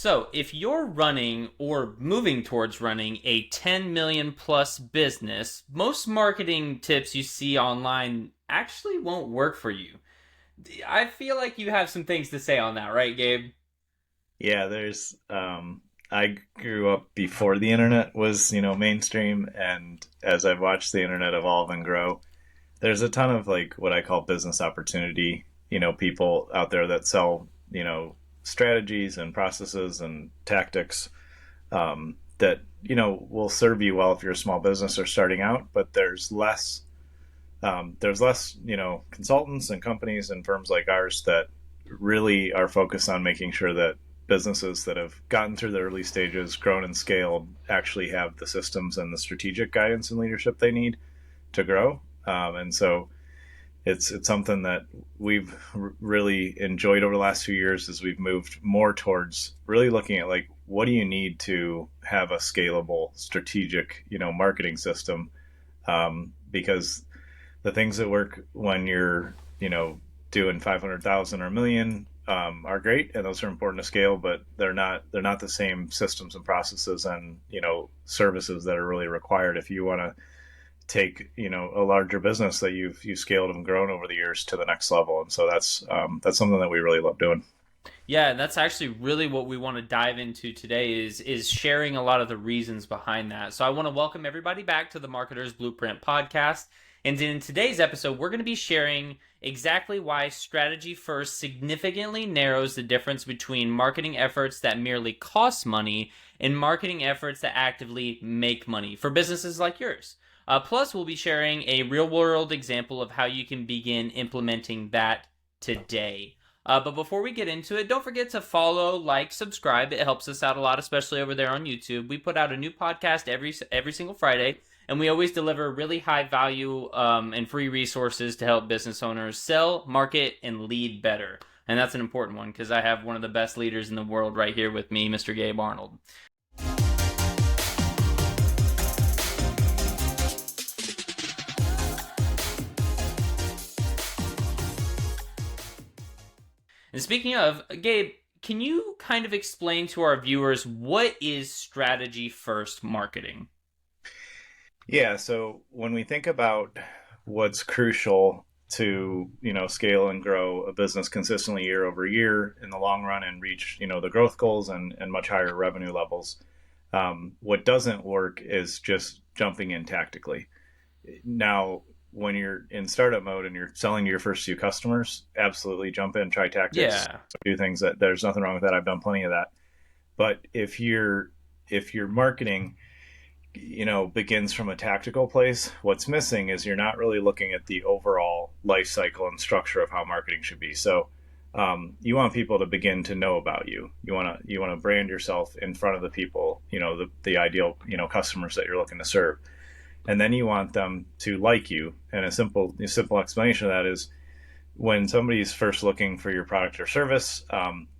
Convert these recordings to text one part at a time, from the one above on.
So, if you're running or moving towards running a 10 million plus business, most marketing tips you see online actually won't work for you. I feel like you have some things to say on that, right, Gabe? Yeah, I grew up before the internet was, mainstream, and as I've watched the internet evolve and grow, there's a ton of like what I call business opportunity, people out there that sell, strategies and processes and tactics that, will serve you well if you're a small business or starting out, but there's less, consultants and companies and firms like ours that really are focused on making sure that businesses that have gotten through the early stages, grown and scaled, actually have the systems and the strategic guidance and leadership they need to grow. And so it's something that we've really enjoyed over the last few years as we've moved more towards really looking at like what do you need to have a scalable strategic marketing system, because the things that work when you're doing 500,000 or a million are great, and those are important to scale, but they're not the same systems and processes and services that are really required if you want to take a larger business that you've scaled and grown over the years to the next level. And so that's something that we really love doing. Yeah, that's actually really what we want to dive into today is sharing a lot of the reasons behind that. So I want to welcome everybody back to the Marketer's Blueprint podcast. And in today's episode, we're going to be sharing exactly why strategy first significantly narrows the difference between marketing efforts that merely cost money and marketing efforts that actively make money for businesses like yours. Plus, we'll be sharing a real world example of how you can begin implementing that today. But before we get into it, don't forget to follow, like, subscribe. It helps us out a lot, especially over there on YouTube. We put out a new podcast every single Friday, and we always deliver really high value and free resources to help business owners sell, market, and lead better. And that's an important one because I have one of the best leaders in the world right here with me, Mr. Gabe Arnold. And speaking of, Gabe, can you kind of explain to our viewers what is strategy first marketing? Yeah, so when we think about what's crucial to scale and grow a business consistently year over year in the long run and reach the growth goals and much higher revenue levels, what doesn't work is just jumping in tactically. Now, when you're in startup mode and you're selling to your first few customers, absolutely jump in, try tactics, Yeah. do things. That there's nothing wrong with that. I've done plenty of that. But if your marketing begins from a tactical place, what's missing is you're not really looking at the overall life cycle and structure of how marketing should be. So you want people to begin to know about you. You want to brand yourself in front of the people, the ideal customers that you're looking to serve, and then you want them to like you. And a simple explanation of that is when somebody's first looking for your product or service,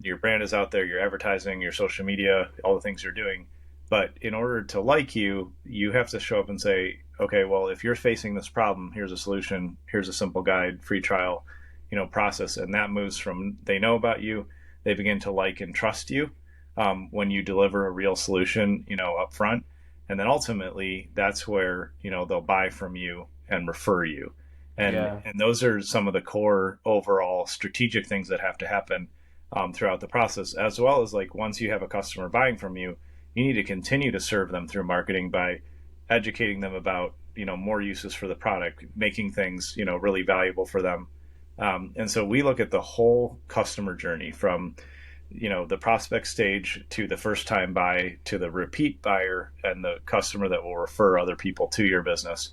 your brand is out there, your advertising, your social media, all the things you're doing. But in order to like you, you have to show up and say, okay, well, if you're facing this problem, here's a solution, here's a simple guide, free trial, process. And that moves from they know about you, they begin to like and trust you when you deliver a real solution, up front. And then ultimately, that's where, they'll buy from you and refer you. And Yeah. and those are some of the core overall strategic things that have to happen throughout the process, as well as like once you have a customer buying from you, you need to continue to serve them through marketing by educating them about more uses for the product, making things really valuable for them. And so we look at the whole customer journey from the prospect stage to the first time buy to the repeat buyer and the customer that will refer other people to your business.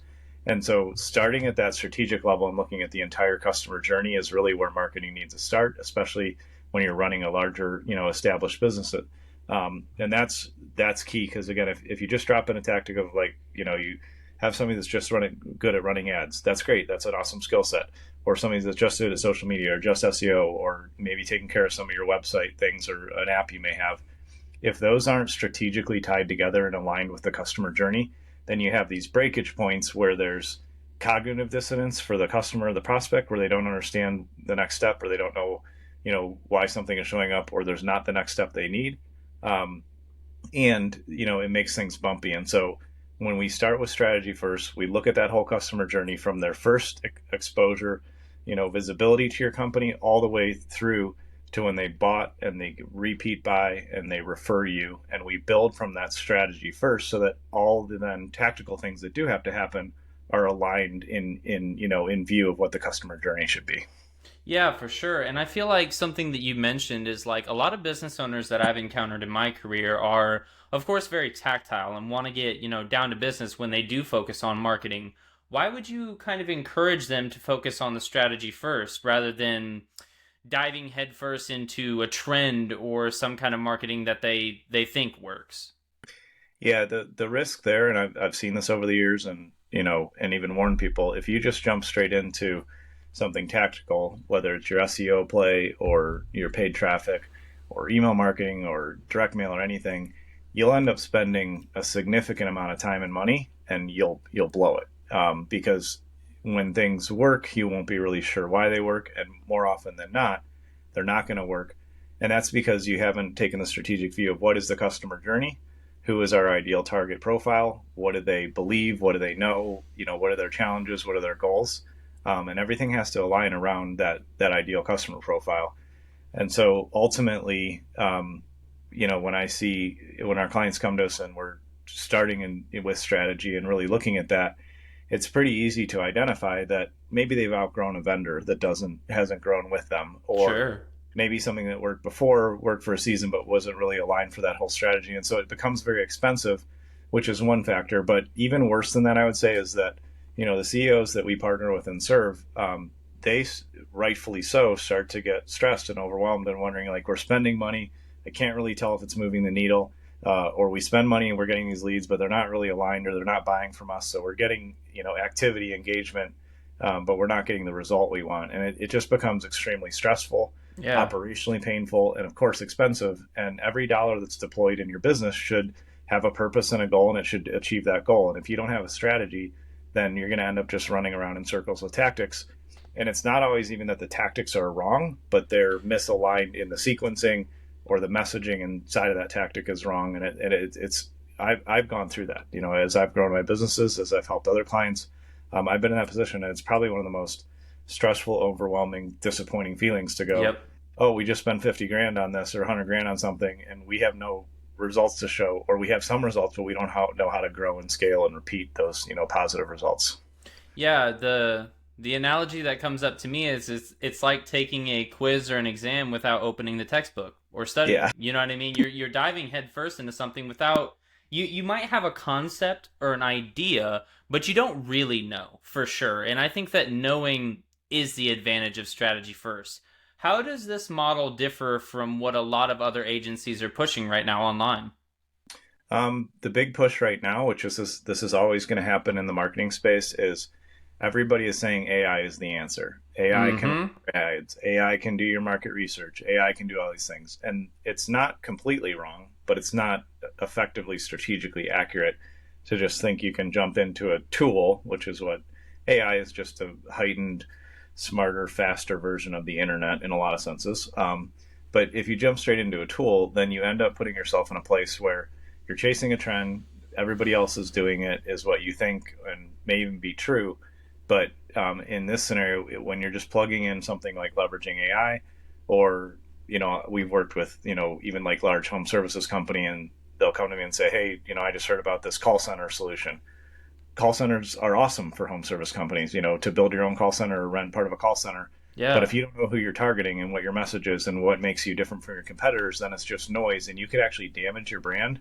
And so starting at that strategic level and looking at the entire customer journey is really where marketing needs to start, especially when you're running a larger established business. And that's key, because again, if you just drop in a tactic of like you have somebody that's just running good at running ads, that's great, that's an awesome skill set. Or somebody that's just good at social media or just SEO, or maybe taking care of some of your website things or an app you may have. If those aren't strategically tied together and aligned with the customer journey, then you have these breakage points where there's cognitive dissonance for the customer or the prospect, where they don't understand the next step, or they don't know why something is showing up, or there's not the next step they need. Um, and it makes things bumpy. And so when we start with strategy first, we look at that whole customer journey from their first exposure, visibility to your company, all the way through to when they bought and they repeat buy and they refer you. And we build from that strategy first, so that all the then tactical things that do have to happen are aligned in view of what the customer journey should be. Yeah, for sure. And I feel like something that you mentioned is like a lot of business owners that I've encountered in my career are, of course, very tactile and want to get, down to business when they do focus on marketing. Why would you kind of encourage them to focus on the strategy first rather than diving headfirst into a trend or some kind of marketing that they think works? Yeah, the risk there, and I've seen this over the years, and even warned people, if you just jump straight into something tactical, whether it's your SEO play or your paid traffic or email marketing or direct mail or anything, you'll end up spending a significant amount of time and money, and you'll blow it, because when things work, you won't be really sure why they work, and more often than not, they're not going to work, and that's because you haven't taken the strategic view of what is the customer journey, who is our ideal target profile, what do they believe, what do they know, what are their challenges, what are their goals, and everything has to align around that ideal customer profile. And so ultimately, when our clients come to us and we're starting with strategy and really looking at that, it's pretty easy to identify that maybe they've outgrown a vendor that hasn't grown with them, or Sure. maybe something that worked before worked for a season but wasn't really aligned for that whole strategy, and so it becomes very expensive, which is one factor. But even worse than that, I would say, is that the CEOs that we partner with and serve, they rightfully so start to get stressed and overwhelmed and wondering, like, we're spending money, I can't really tell if it's moving the needle, or we spend money and we're getting these leads but they're not really aligned, or they're not buying from us, so we're getting activity, engagement, but we're not getting the result we want, and it just becomes extremely stressful, Yeah. operationally painful, and of course expensive. And every dollar that's deployed in your business should have a purpose and a goal, and it should achieve that goal. And if you don't have a strategy, then you're going to end up just running around in circles with tactics. And it's not always even that the tactics are wrong, but they're misaligned in the sequencing, or the messaging inside of that tactic is wrong. And it's I've gone through that. As I've grown my businesses, as I've helped other clients, I've been in that position, and it's probably one of the most stressful, overwhelming, disappointing feelings to go, Yep. oh, we just spent 50 grand on this or 100 grand on something, and we have no results to show, or we have some results, but we don't know how to grow and scale and repeat those, positive results. Yeah, the analogy that comes up to me is it's like taking a quiz or an exam without opening the textbook or Yeah. studying. You know what I mean? You're diving headfirst into something without you might have a concept or an idea, but you don't really know for sure. And I think that knowing is the advantage of strategy first. How does this model differ from what a lot of other agencies are pushing right now online? The big push right now, which this is always going to happen in the marketing space, is everybody is saying AI is the answer. AI can Mm-hmm. ads, AI can do your market research, AI can do all these things, and it's not completely wrong, but it's not effectively strategically accurate to just think you can jump into a tool, which is what AI is, just a heightened, smarter, faster version of the internet in a lot of senses. But if you jump straight into a tool, then you end up putting yourself in a place where you're chasing a trend. Everybody else is doing it, is what you think, and may even be true. But in this scenario, when you're just plugging in something like leveraging AI, or we've worked with even like large home services company, and they'll come to me and say, hey, I just heard about this call center solution. Call centers are awesome for home service companies, to build your own call center or rent part of a call center. But Yeah. if you don't know who you're targeting and what your message is and what makes you different from your competitors, then it's just noise, and you could actually damage your brand,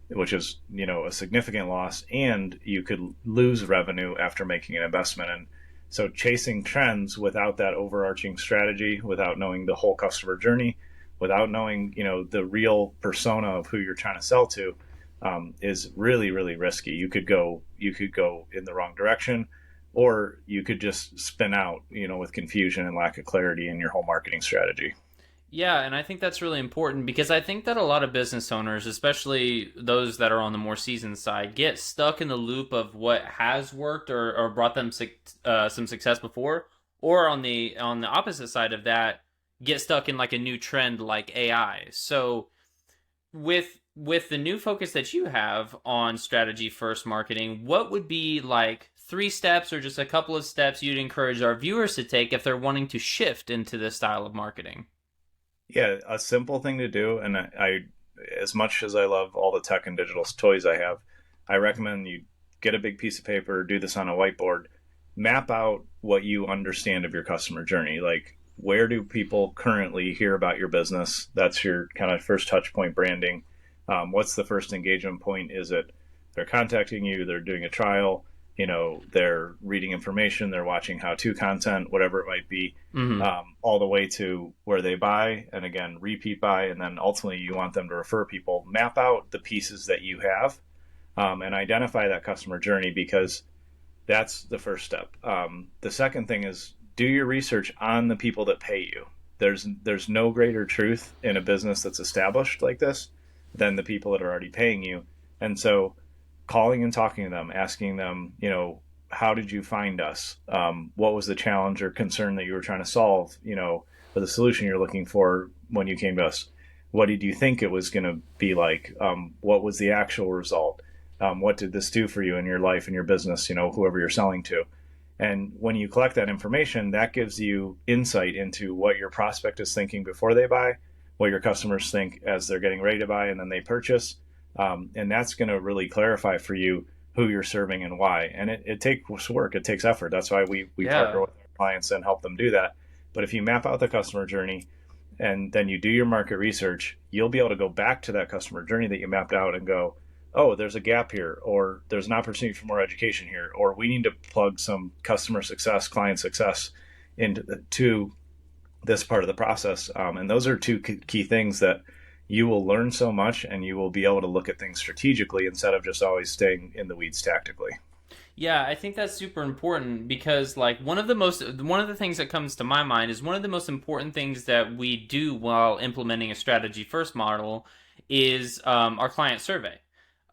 which is a significant loss, and you could lose revenue after making an investment. And so chasing trends without that overarching strategy, without knowing the whole customer journey, without knowing the real persona of who you're trying to sell to, is really, really risky. You could go in the wrong direction, or you could just spin out with confusion and lack of clarity in your whole marketing strategy. Yeah, and I think that's really important because I think that a lot of business owners, especially those that are on the more seasoned side, get stuck in the loop of what has worked or brought them some success before, or on the opposite side of that, get stuck in like a new trend like AI. So with the new focus that you have on strategy first marketing, what would be like 3 steps or just a couple of steps you'd encourage our viewers to take if they're wanting to shift into this style of marketing? Yeah, a simple thing to do, and as much as I love all the tech and digital toys I have, I recommend you get a big piece of paper, do this on a whiteboard, map out what you understand of your customer journey. Like, where do people currently hear about your business? That's your kind of first touch point branding. What's the first engagement point? Is it they're contacting you, they're doing a trial, they're reading information, they're watching how-to content, whatever it might be, Mm-hmm. all the way to where they buy, and again, repeat buy, and then ultimately you want them to refer people. Map out the pieces that you have, and identify that customer journey, because that's the first step. The second thing is do your research on the people that pay you. There's no greater truth in a business that's established like this than the people that are already paying you. And so calling and talking to them, asking them, how did you find us? What was the challenge or concern that you were trying to solve, or the solution you're looking for when you came to us? What did you think it was going to be like? What was the actual result? What did this do for you in your life and your business, whoever you're selling to? And when you collect that information, that gives you insight into what your prospect is thinking before they buy, what your customers think as they're getting ready to buy, and then they purchase. And that's going to really clarify for you who you're serving and why. And it takes work. It takes effort. That's why we partner with our clients and help them do that. But if you map out the customer journey and then you do your market research, you'll be able to go back to that customer journey that you mapped out and go, oh, there's a gap here, or there's an opportunity for more education here, or we need to plug some customer success, client success into this part of the process. And those are two key things that you will learn so much, and you will be able to look at things strategically instead of just always staying in the weeds tactically. Yeah, I think that's super important because like one of the things that comes to my mind is one of the most important things that we do while implementing a strategy first model is our client survey.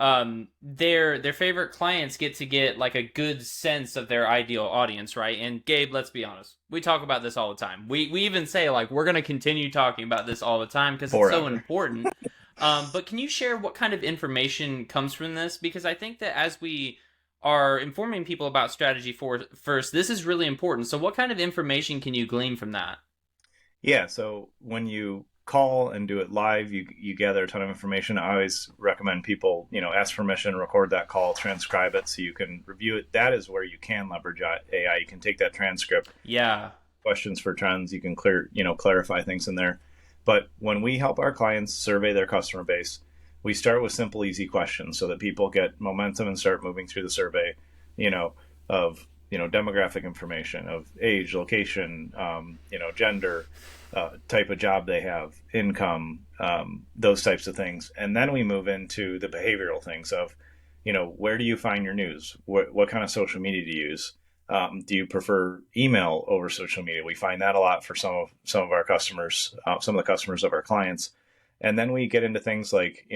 Their favorite clients get to get like a good sense of their ideal audience, right? And Gabe, let's be honest, we talk about this all the time. We even say like we're going to continue talking about this all the time because it's so important. But can you share what kind of information comes from this? Because I think that as we are informing people about strategy first, this is really important. So what kind of information can you glean from that? Yeah, so when you call and do it live, you gather a ton of information. I always recommend people, ask permission, record that call, transcribe it so you can review it. That is where you can leverage AI. You can take that transcript. Yeah. Questions for trends, you can clarify things in there. But when we help our clients survey their customer base, we start with simple, easy questions so that people get momentum and start moving through the survey, of demographic information, of age, location, gender, type of job they have, income, those types of things. And then we move into the behavioral things of, where do you find your news? What kind of social media do you use? Do you prefer email over social media? We find that a lot for some of our customers, some of the customers of our clients. And then we get into things like,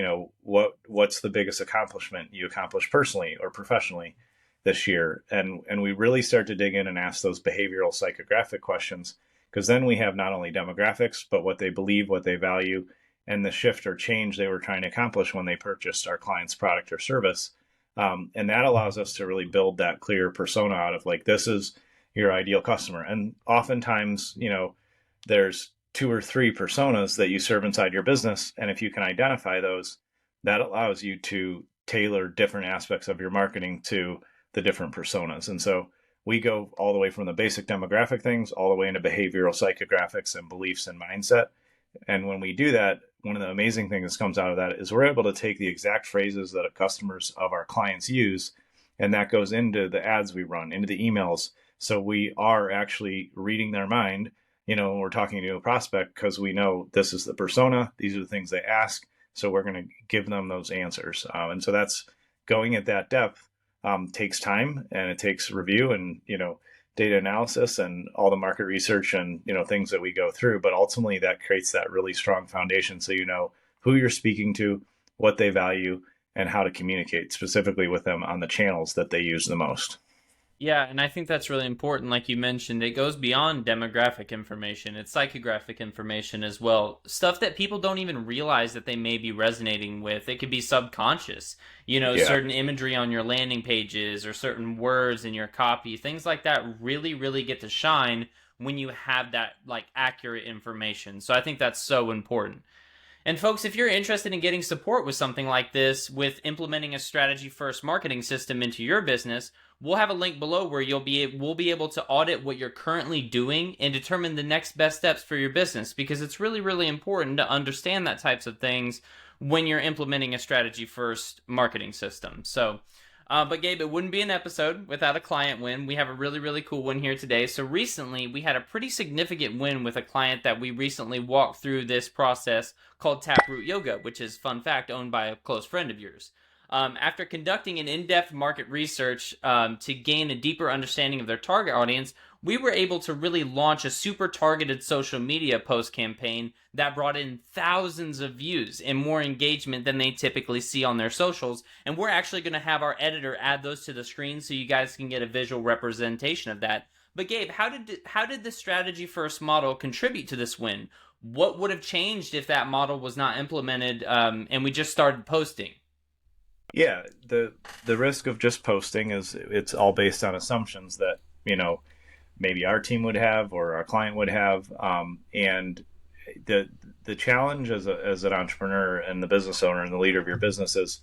what's the biggest accomplishment you accomplished personally or professionally this year? And we really start to dig in and ask those behavioral psychographic questions, because then we have not only demographics, but what they believe, what they value, and the shift or change they were trying to accomplish when they purchased our client's product or service. And that allows us to really build that clear persona out of like, this is your ideal customer. And oftentimes, there's 2 or 3 personas that you serve inside your business. And if you can identify those, that allows you to tailor different aspects of your marketing to the different personas. And so we go all the way from the basic demographic things all the way into behavioral psychographics and beliefs and mindset. And when we do that, one of the amazing things that comes out of that is we're able to take the exact phrases that customers of our clients use, and that goes into the ads we run, into the emails. So we are actually reading their mind, when we're talking to a prospect, because we know this is the persona, these are the things they ask. So we're going to give them those answers. And so that's going at that depth. Takes time, and it takes review and data analysis and all the market research and things that we go through. But ultimately, that creates that really strong foundation, so you know who you're speaking to, what they value, and how to communicate specifically with them on the channels that they use the most. Yeah, and I think that's really important. Like you mentioned, it goes beyond demographic information. It's psychographic information as well. Stuff that people don't even realize that they may be resonating with. It could be subconscious. Yeah. Certain imagery on your landing pages or certain words in your copy. Things like that really, really get to shine when you have that like accurate information. So I think that's so important. And folks, if you're interested in getting support with something like this, with implementing a strategy first marketing system into your business, we'll have a link below where we'll be able to audit what you're currently doing and determine the next best steps for your business, because it's really, really important to understand that types of things when you're implementing a strategy first marketing system. But Gabe, it wouldn't be an episode without a client win. We have a really, really cool one here today. So recently, we had a pretty significant win with a client that we recently walked through this process called Taproot Yoga, which is, fun fact, owned by a close friend of yours. After conducting an in-depth market research to gain a deeper understanding of their target audience, we were able to really launch a super targeted social media post campaign that brought in thousands of views and more engagement than they typically see on their socials. And we're actually going to have our editor add those to the screen so you guys can get a visual representation of that. But Gabe, how did the strategy first model contribute to this win? What would have changed if that model was not implemented and we just started posting? Yeah, the risk of just posting is it's all based on assumptions that, maybe our team would have or our client would have. And the challenge as an entrepreneur and the business owner and the leader of your business is,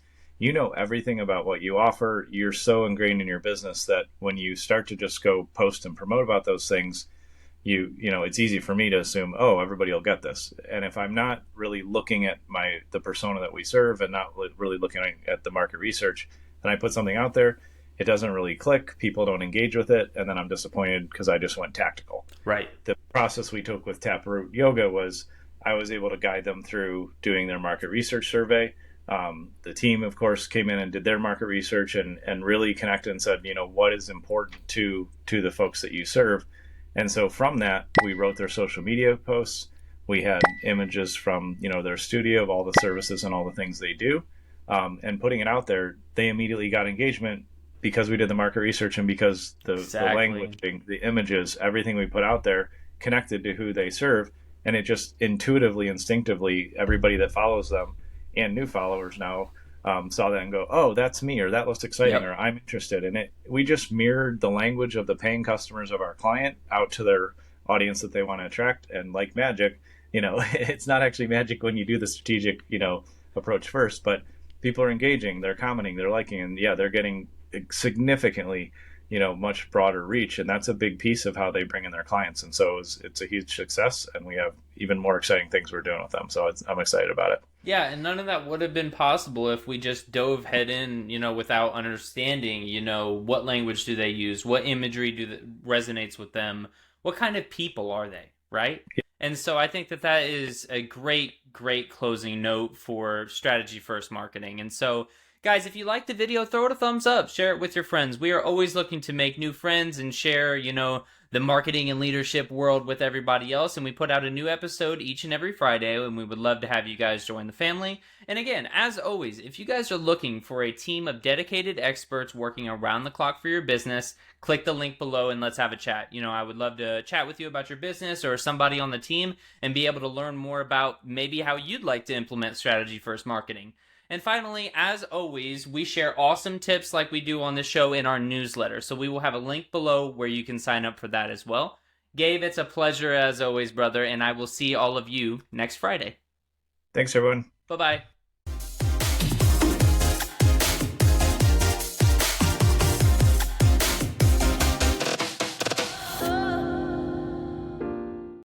everything about what you offer. You're so ingrained in your business that when you start to just go post and promote about those things, it's easy for me to assume, oh, everybody will get this. And if I'm not really looking at the persona that we serve and not really looking at the market research, and I put something out there, it doesn't really click, people don't engage with it, and then I'm disappointed because I just went tactical. Right. The process we took with Taproot Yoga was I was able to guide them through doing their market research survey. The team, of course, came in and did their market research and really connected and said, what is important to the folks that you serve. And so from that, we wrote their social media posts. We had images from, their studio of all the services and all the things they do. And putting it out there, they immediately got engagement because we did the market research and because the language, the images, everything we put out there connected to who they serve. And it just intuitively, instinctively, everybody that follows them and new followers now saw that and go, oh, that's me, or that looks exciting, Yep. or I'm interested in it. We just mirrored the language of the paying customers of our client out to their audience that they want to attract. And like magic, it's not actually magic when you do the strategic, approach first, but people are engaging, they're commenting, they're liking, and yeah, they're getting significantly, much broader reach. And that's a big piece of how they bring in their clients. And so it's a huge success, and we have even more exciting things we're doing with them. So I'm excited about it. Yeah, and none of that would have been possible if we just dove head in, without understanding, what language do they use, what imagery resonates with them, what kind of people are they, right? And so I think that is a great, great closing note for strategy first marketing. And so, guys, if you liked the video, throw it a thumbs up, share it with your friends. We are always looking to make new friends and share, the marketing and leadership world with everybody else. And we put out a new episode each and every Friday, and we would love to have you guys join the family. And again, as always, if you guys are looking for a team of dedicated experts working around the clock for your business, click the link below and let's have a chat. I would love to chat with you about your business or somebody on the team and be able to learn more about maybe how you'd like to implement strategy first marketing. And finally, as always, we share awesome tips like we do on this show in our newsletter. So we will have a link below where you can sign up for that as well. Gabe, it's a pleasure as always, brother, and I will see all of you next Friday. Thanks, everyone. Bye-bye.